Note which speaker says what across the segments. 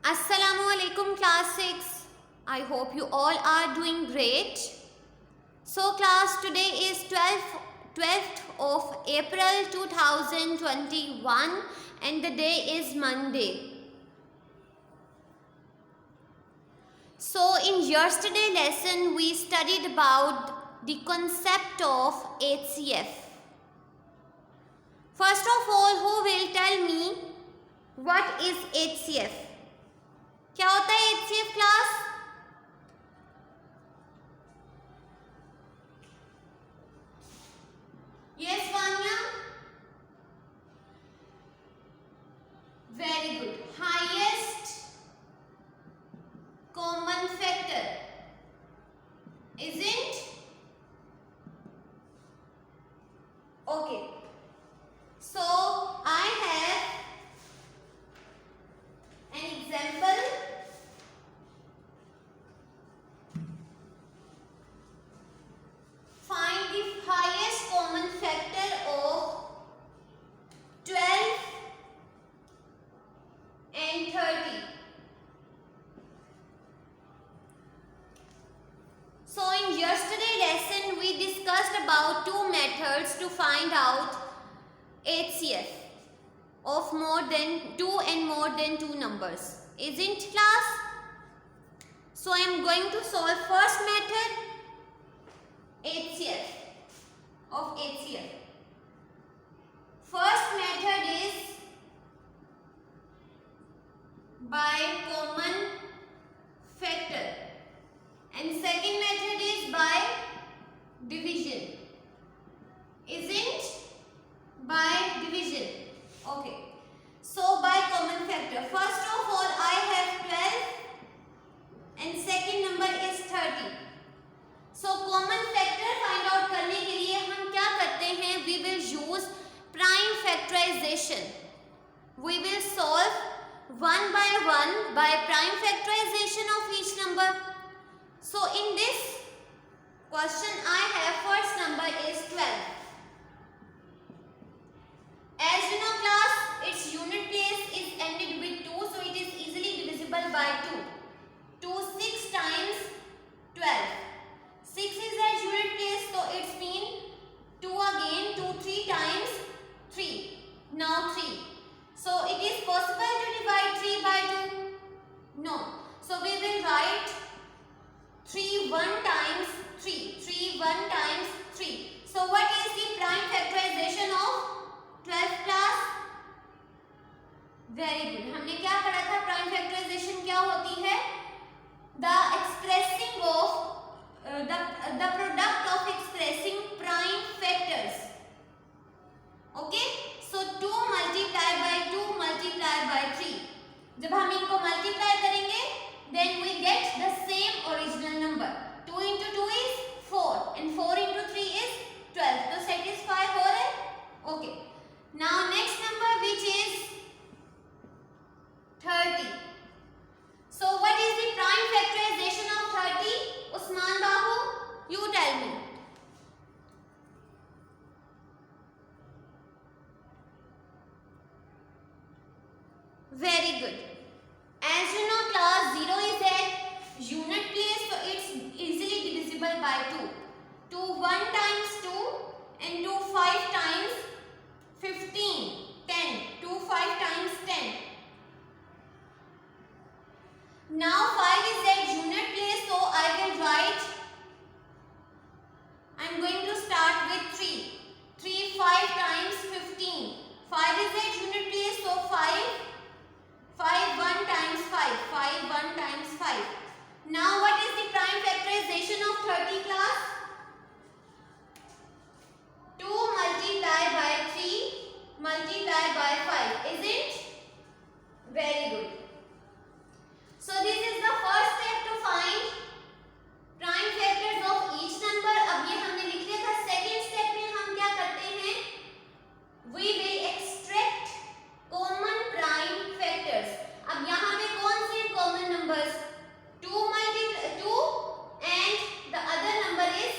Speaker 1: Assalamu alaikum class 6. I hope you all are doing great. So class, today is 12th of April 2021 and the day is Monday. So in yesterday's lesson we studied about the concept of HCF. First of all, who will tell me what is HCF? क्या होता है HCF class? Yes, Vanya. Very good. Highest common factor, isn't? Okay. So I have an example. Find the highest common factor of 12 and 30. So in yesterday's lesson we discussed about two methods to find out HCF of more than 2 and more than 2 numbers. Isn't class? So I am going to solve first method, HCF of HCF. First method is by common factor and second method is by division. Isn't? By division. Okay. So by common factor. First of all, I have 12 and second number is 30. So common factor find out करने के लिए हम क्या करते हैं? We will use prime factorization. We will solve one by prime factorization of each number. So in this question I have first number is 12. As you know class, its unit place is ended with 2, so it is easily divisible by 2. 2 6 times 12. 6 is at unit place, so it's mean 2 again, 2 3 times 3. Now 3. So it is possible to divide 3 by 2? No. So we will write 3 1 times 3. 3 1 times 3. So what is the prime factorization of 12 class? Very good. हमने क्या पढ़ा था? Prime factorisation क्या होती है? The expressing of the product of expressing prime factors. Okay? So 2 multiplied by 2 multiplied by 3. जब हम इनको multiply करेंगे, then we get the same original number. 2 into 2 is 4 and 4 into 3 is 12. तो satisfy हो रहे? Okay. Now next number which is 30. So what is the prime factorization of 30? Usman Babu, you tell me. Very good. As you know class, 0 is at unit place, so it's easily divisible by 2. 2 1 times 2 and 2 5 times 15. 10. 2 5 times 10. Now 5 is at unit place, so I will write, I am going to start with 3. 3 5 times 15. 5 is at unit place, so 5. 5 1 times 5. 5 1 times 5. Now what is the prime factorization of 30 class? 2 multiplied by 3 multiplied by 5. Is it? Very good. So this is the first step to find prime factors of each number. अब ये हमने लिख लिया था. Second step में हम क्या करते हैं? We will extract common prime factors. अब यहाँ पे कौन से common numbers? 2 and the other number is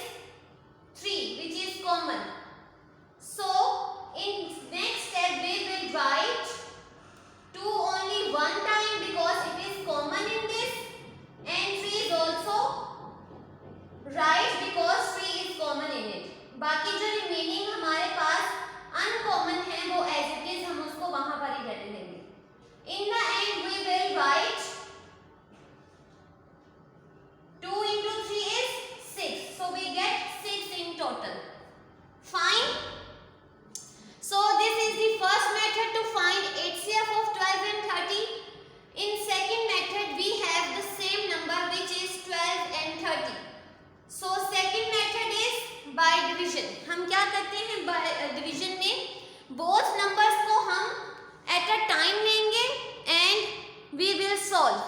Speaker 1: solve.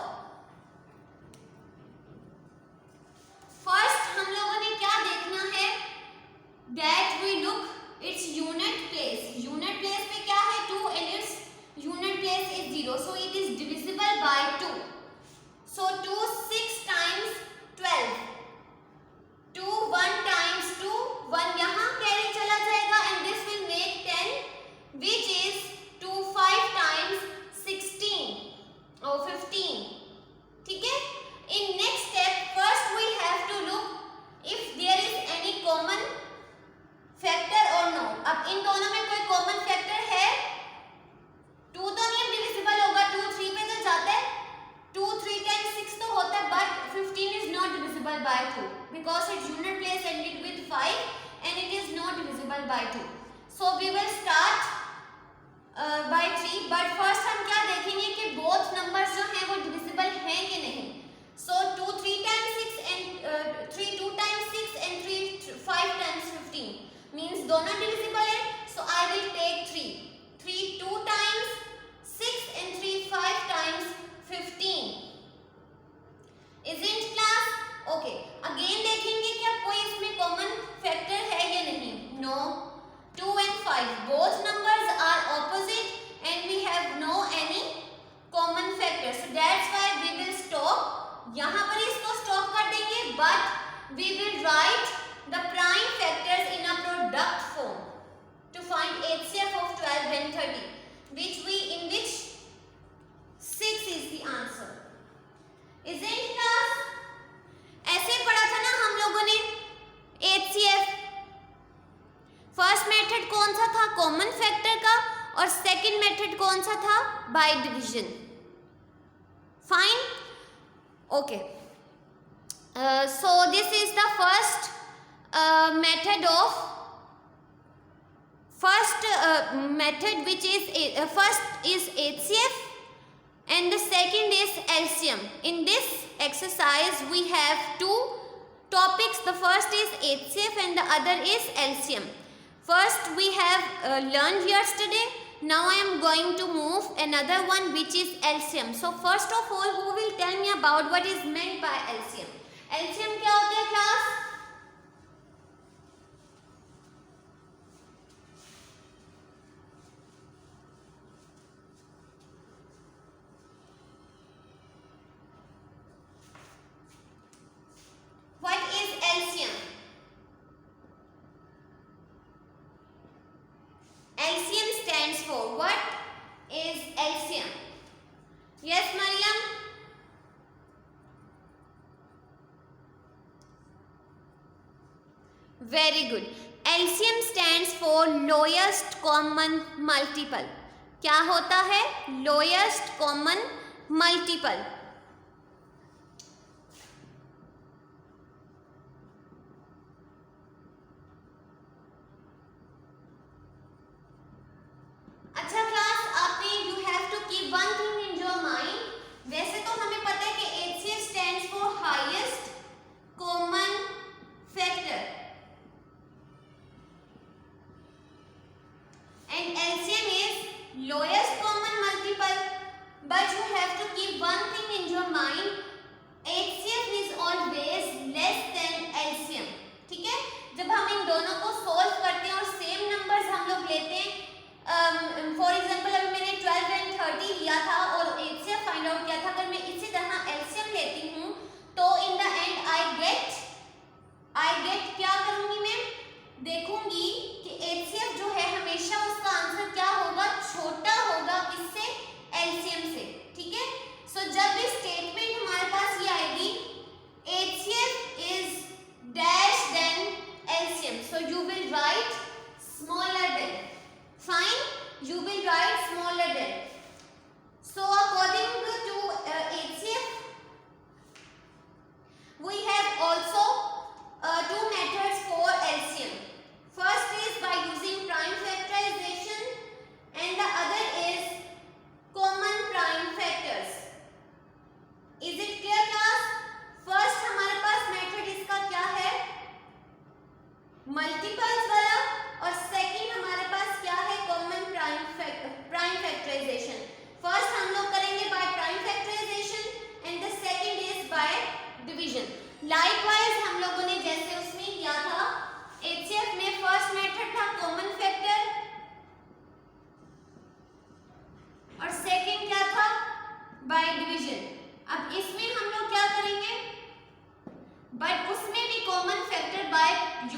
Speaker 1: First हम लोगों ने क्या देखना है, that we look its unit place. Unit place में क्या है 2 and its unit place is 0, so it is divisible by 2. So 2 6 times 12, 2 1 times 2, 1 यहाँ कैरी चला जाएगा and this will make 10, which is 2 5 times 16 or 15. ठीक है. In next step, first we have to look if there is any common factor or no. अब इन दोनों में कोई common factor है, 2 तो नहीं divisible होगा, 2 3 पे तो जाता है, 2 3 times 6 तो होता है, but 15 is not divisible by 2 because its unit place ended with 5 and it is not divisible by 2. So we will start by 3, but first हम क्या देखेंगे कि both numbers जो हैं वो divisible हैं कि नहीं. So 2 3 times 6 and 3 2 times 6 and 3 5 times 15 means दोनों divisible है. So I will take 3 3 2 times 6 and 3 5 times 15. Isn't class? Okay. Again देखेंगे कि अब कोई इसमें common factor है या नहीं. No. 2 and 5 both numbers are opposite and we have no any common factor. So that's why we will stop. यहाँ पर इसको stop कर देंगे, but we will write the prime factors in a product form to find HCF of 12 and 30, in which 6 is the answer. Isn't class? ऐसे पढ़ा था ना हम लोगों ने HCF. फर्स्ट मेथड कौन सा था, कॉमन फैक्टर का, और सेकंड मेथड कौन सा था, by division. Fine. Okay. So this is the first method of method which is first is HCF and the second is LCM. In this exercise we have two topics. The first is HCF and the other is LCM. First we have learned yesterday. Now I am going to move another one which is LCM. So first of all, who will tell me about what is meant by LCM? LCM क्या होता है class? What is LCM? LCM stands for what is LCM? Yes, Mariam? Very good. LCM stands for lowest common multiple. क्या होता है? Lowest common multiple. अच्छा class, आपने you have to keep one thing in your mind. वैसे तो हमें पता है कि HCF stands for highest common factor and LCM is lowest common multiple, but you have to keep one thing in your mind. HCF is always less than LCM. ठीक है. जब हम इन दोनों को solve करते हैं और same numbers हम लोग लेते हैं, फॉर एग्जाम्पल अभी मैंने 12 and 30 लिया था और HCF फाइंड आउट किया था, अगर मैं इसी तरह LCM लेती हूँ तो इन द एंड आई गेट क्या करूँगी मैं, देखूंगी कि HCF जो है हमेशा उसका आंसर क्या होगा, छोटा होगा किससे, LCM से. ठीक है. सो जब भी स्टेटमेंट हमारे पास ये आएगी HCF is dash then LCM, so you will write smaller than. Fine, you will write smaller than. So according to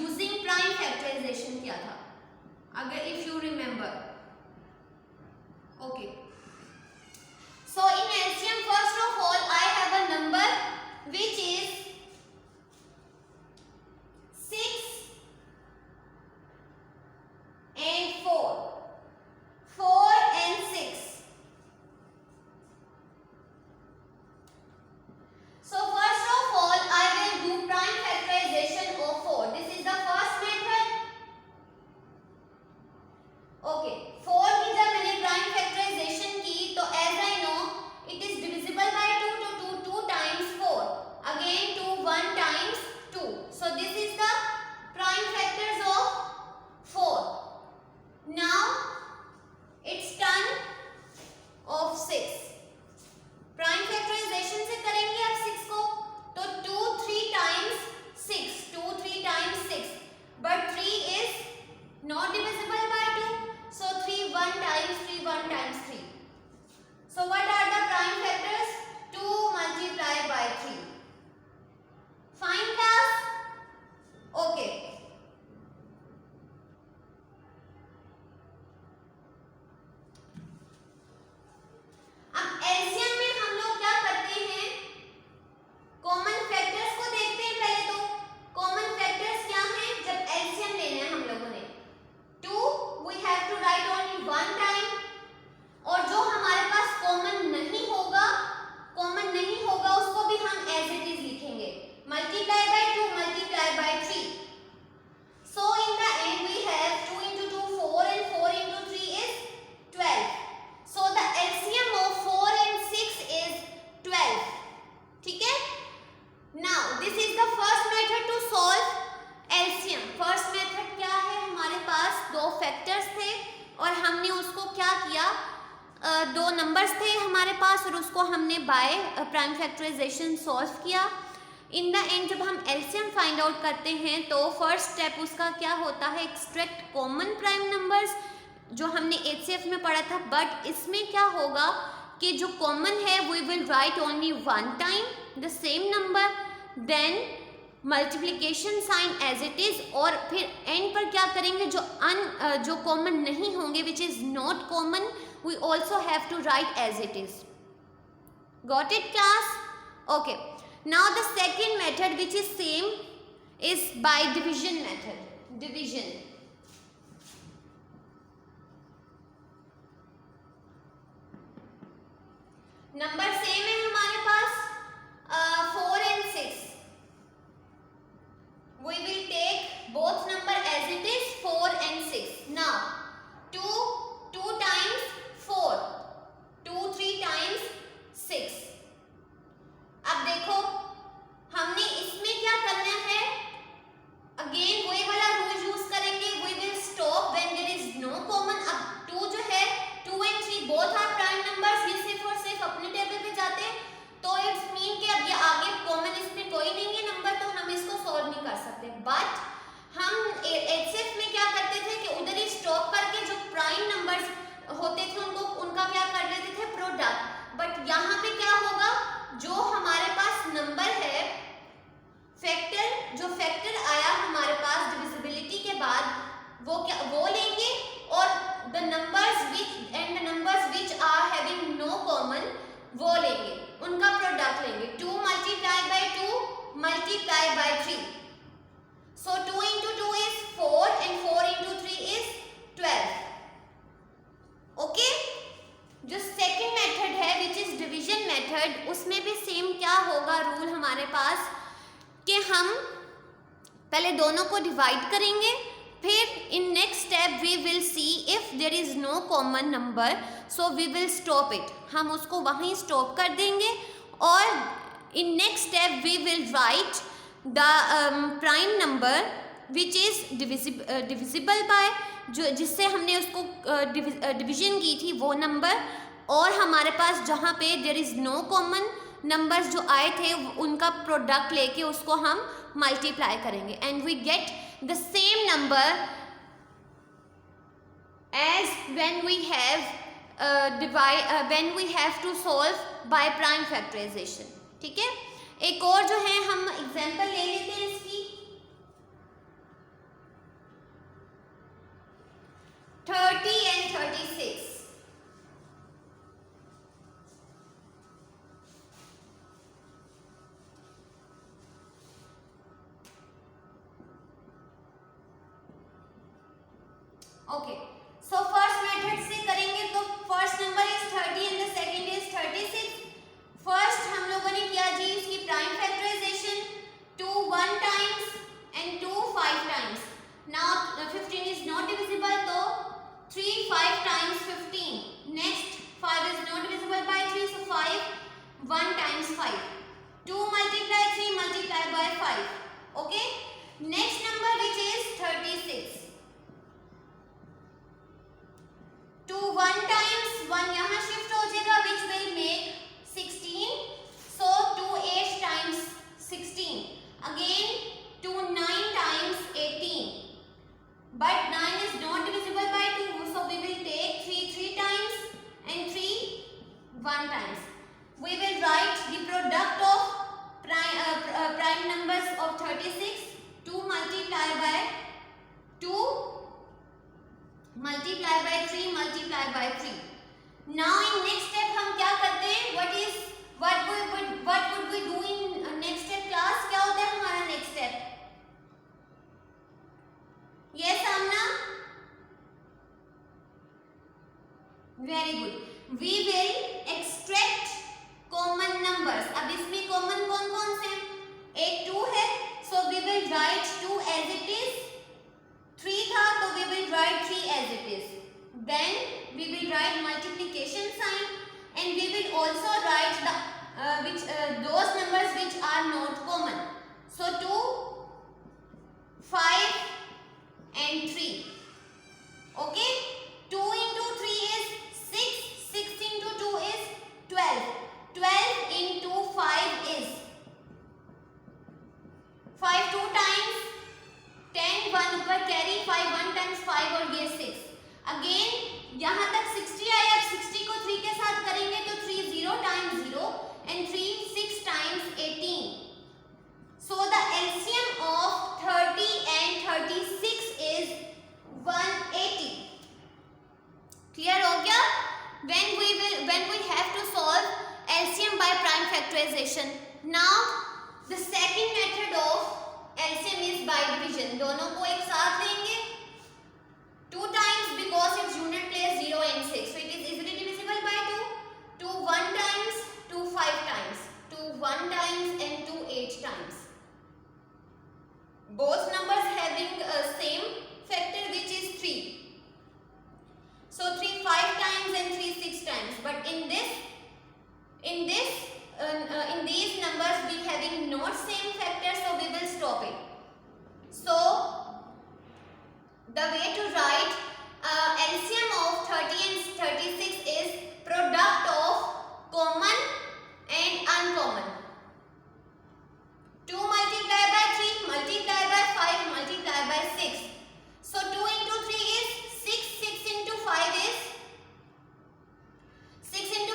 Speaker 1: using prime factorization किया था, अगर if you remember. Okay, so in LCM first of all I have a number which is 6 and 4 and 6. So first of all I will do prime factorization of 4. This is the first method. Okay, 4 की जब मैंने prime factorization की तो as I know it is divisible by 2 to 2 times 4, again 2 1 times 2. So this is the prime factors of 4. Now it's turn of 6. Prime factorization से करेंगे अब 6 को, तो 2 3 times 6, 2 3 times 6, but 3 is not divisible by 2, so 3 1 times 3, 1 times 3. So what are the prime factors? 2 multiplied by 3. Fine class? Okay. अब LCM में हम लोग क्या करते हैं, कॉमन फैक्टर्स को देखते हैं. पहले तो कॉमन फैक्टर्स क्या हैं जब एलसीएम लेना है हम लोगों ने. 2 we have to write only 1 time, और जो हमारे पास कॉमन नहीं होगा उसको भी हम एज इट इज लिखेंगे, multiply by 2 multiply by 3. So in the end we have 2 into 2 4 and 4 into 3 is 12. So the LCM of 4 and 6 is 12. ठीक है. Now this is the first method to solve LCM. First method क्या है, हमारे पास दो factors थे और हमने उसको क्या किया, दो नंबर्स थे हमारे पास और उसको हमने बाय प्राइम फैक्टराइजेशन सॉल्व किया. इन द एंड जब हम एलसीएम फाइंड आउट करते हैं तो फर्स्ट स्टेप उसका क्या होता है, एक्सट्रैक्ट कॉमन प्राइम नंबर्स, जो हमने एचसीएफ में पढ़ा था. बट इसमें क्या होगा कि जो कॉमन है we will write only 1 time the same number, then multiplication sign as it is, और फिर एंड पर क्या करेंगे, जो कॉमन नहीं होंगे which is not common, we also have to write as it is. Got it class? Okay. Now the second method which is same is by division method. Division number same है हमारे पास 4 and 6. We will take both number as it is 4 and 6. Now 2 times 4, 2 3 times 6. अब देखो हमने इसमें क्या करना है, again वही वाला रूल यूज करेंगे. We will stop when there is no common. अब 2 जो है 2 and 3 both are prime numbers, ये सिर्फ और सिर्फ अपने टेबल पे जाते हैं, तो इट्स मीन कि अब ये आगे कॉमन इसमें कोई नहीं है नंबर, तो हम इसको सॉल्व नहीं कर सकते. बट हम एचसीएफ में क्या करते थे कि उधर ही स्टॉप करके जो प्राइम नंबर्स होते थे उनका क्या कर देते थे, प्रोडक्ट. बट यहाँ पे क्या होगा, जो हमारे पास नंबर है फैक्टर, जो फैक्टर आया हमारे पास डिविजिबिलिटी के बाद, वो लेंगे, और the numbers which are having no common वो लेंगे, उनका प्रोडक्ट लेंगे. 2 multiplied by 2 multiplied by 3. So 2 into 2 is 4 and 4 into 3 is 12. Okay? जो सेकेंड मेथड है विच इज डिवीजन मेथड, उसमें भी सेम क्या होगा रूल हमारे पास कि हम पहले दोनों को डिवाइड करेंगे, फिर in next step we will see if there is no common number, so we will stop it. हम उसको वहीं स्टॉप कर देंगे, और in next step we will write the prime number which is divisible by, जो जिससे हमने उसको डिवीजन की थी वो नंबर, और हमारे पास जहाँ पे there is no common numbers जो आए थे उनका प्रोडक्ट लेके उसको हम मल्टीप्लाई करेंगे, and we get the same number as when we have to solve by prime factorization. ठीक है. एक और जो है हम एग्जांपल ले लेते हैं इसकी. ओके, सो फर्स्ट मेथड से करेंगे तो first number is 30 and the second is 36. First हम लोगों ने किया जी इसकी prime factorization, 2 1 times and 2 5 times. Now 15 is not divisible, तो 3 5 times 15. Next 5 is not divisible by 3, so 5 1 times 5. 2 multiply 3 multiply by 5. Okay. Next number which is 36. 2 1 times 1 यहाँ shift हो जाएगा which will make 16. So 2 8 times 16. Again 2 9 times 18. But 9 is not divisible by 2, so we will take 3 3 times and 3 1 times. We will write the product of prime numbers of 36. 2 multiply by 2 multiply by 3 multiply by 3. Now in next step हम क्या करते हैं? What would we do in next step class? क्या होता है हमारा next step? Yes Amna? Very good. We will extract common numbers. अब इसमें common कौन कौन से? एक 2 है, so we will write 2 as it is. 3 था तो we will write 3 as it is. Then we will write multiplication sign and we will also write those numbers which are not common. So 2, 5 and 3. Okay? 2 into 3 is 6. 6 into 2 is 12. 12 into 5 is 5 2 times 10. 1 ऊपर carry 5 1 times 5 और ये 6. Again यहाँ तक 60 आया. अब 60 को 3 के साथ करेंगे तो 3 0 times 0 and 3 6 times 18. So the LCM of 30 and 36 is 180. Clear हो गया? When we have to solve LCM by prime factorization. Now the second method of LCM is by division. दोनों को एक साथ लेंगे. 2 times because its unit place 0 and 6, so it is easily divisible by 2. 2 1 times, 2 5 times, 2 1 times and 2 8 times. Both numbers having same factor which is 3. So 3 5 times and 3 6 times. But in these numbers we having not same factor, so we will stop it. So the way to write LCM of 30 and 36 is product of common and uncommon. 2 multiply by 3 multiply by 5 multiply by 6. So 2 into 3 is 6. 6 into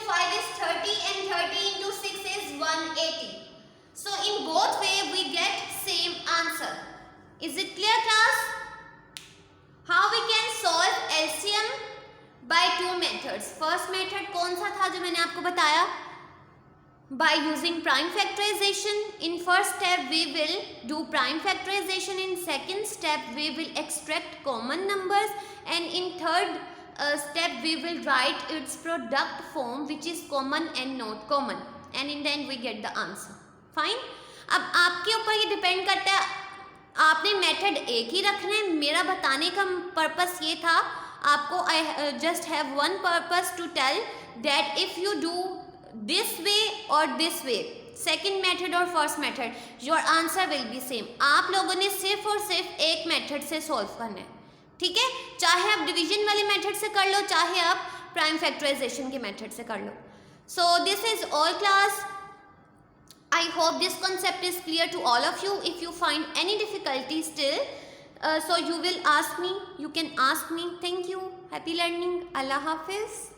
Speaker 1: 5 is 30 and 30 into 6 is 180. So in both way we get same answer. Is it clear class? How we can solve LCM by 2 methods. First method कौन सा था जो मैंने आपको बताया? By using prime factorization. In first step we will do prime factorization. In second step we will extract common numbers, and in third step we will write its product form which is common and not common, and in the end we get the answer. Fine. अब आपके ऊपर ये depend करता है, आपने method एक ही रखना है. मेरा बताने का पर्पस ये था, आपको I just have one purpose to tell that if you do this way or this way, second method or first method, your answer will be same. आप लोगों ने सिर्फ और सिर्फ एक मेथड से सॉल्व करना है. ठीक है? चाहे आप डिवीजन वाले मेथड से कर लो, चाहे आप प्राइम फैक्टराइजेशन के मेथड से कर लो. So this is all class. I hope this concept is clear to all of you. If you find any difficulty still, so you will ask me. You can ask me. Thank you. Happy learning. Allah Hafiz.